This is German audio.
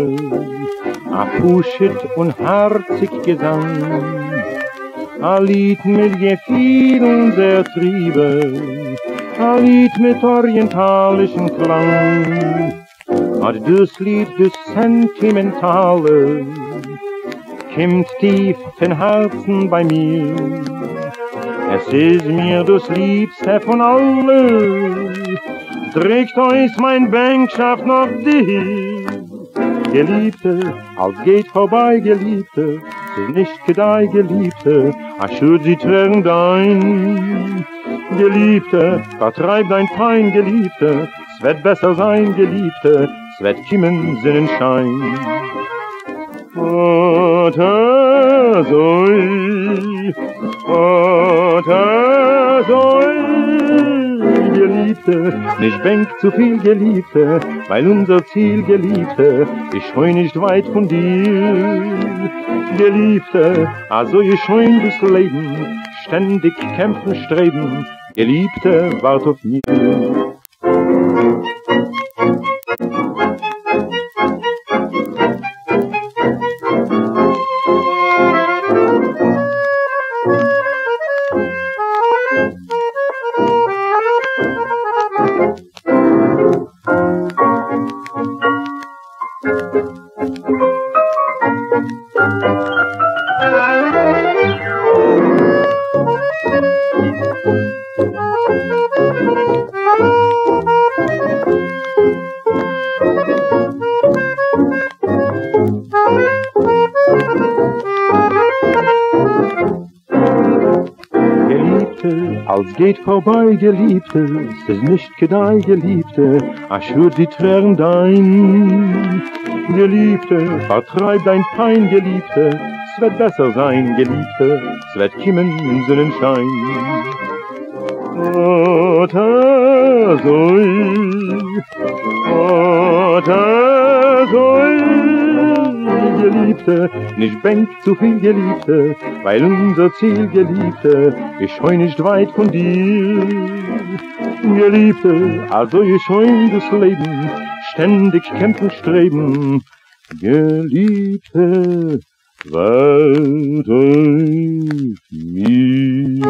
Liebe, a Puschet und harzig Gesang, a Lied mit Gefühl und sehr Triebe, a Lied mit orientalischen Klang. Aber das Lied, das Sentimentale, kommt tief in Herzen bei mir. Es ist mir das Liebste von allen, trägt euch mein Bänkschaft noch dir. Geliebte, als geht vorbei, Geliebte, es ist nicht gedei, Geliebte, als schuld sie trägen dein. Geliebte, vertreib dein Pein, Geliebte, es wird besser sein, Geliebte, es wird kommen Sonnenschein. Vater soll, Geliebte, nicht bänk zu viel, Geliebte, weil unser Ziel, Geliebte, ist schon nicht weit von dir. Geliebte, also ihr scheun das Leben, ständig kämpfen, streben, Geliebte, wart auf mir. Als geht vorbei, Geliebte, es ist nicht gedei, Geliebte, ach schür die Tränen dein. Geliebte, vertreib dein Pein, Geliebte, es wird besser sein, Geliebte, es wird kommen im Sonnenschein. Vater soll, Geliebte, nicht bänk zu viel, Geliebte, weil unser Ziel, Geliebte, ist schon nicht weit von dir. Geliebte, also ihr schon das Leben, ständig kämpfen, streben, Geliebte, wart auf mir.